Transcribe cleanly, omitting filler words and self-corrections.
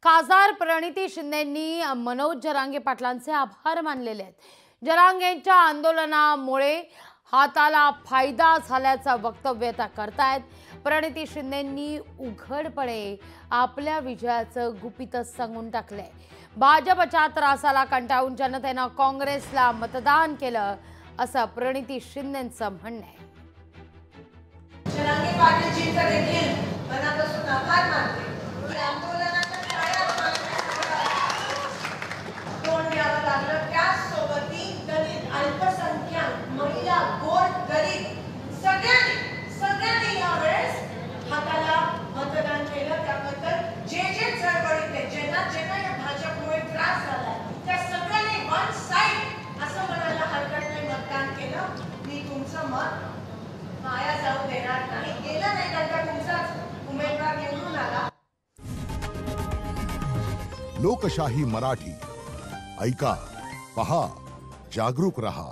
खासदार प्रणिती शिंदेंनी मनोज जरांगे पाटलांचे आभार मानलेले आहेत। जरांगेंच्या आंदोलनामुळे हाताला फायदा झाल्याचं वक्तव्य त्या करतायत। प्रणिती शिंदेंनी उघडपणे आपल्या विजयाचं गुपितच सांगून टाकलंय। भाजपच्या त्रासाला कंटाळून जनतेनं काँग्रेसला मतदान केलं असं प्रणिती शिंदेंचं म्हणणं आहे। जरांगे पाटीलजींचा देखील मनापासून आभार मानते। आंदोलनाच्या काळात तोंड द्यावं लागलं, त्यासोबती दलित, अल्पसंख्याक, महिला, गोरगरीब सगळ्यांनी यावेळेस हाताला मतदान केलं। त्याबद्दल जे चळवळीत ज्यांना या भाजपमुळे त्रास झाला त्या सगळ्यांनी वन साइड असं म्हणायला हरकत नाही मतदान केलं। मी तुमचं मत माया जाऊ देणार नाही। गेलं नाही कारण तुमचाच उमेदवार निवडून आला। लोकशाही मराठी ऐका, पहा, जागरूक रहा।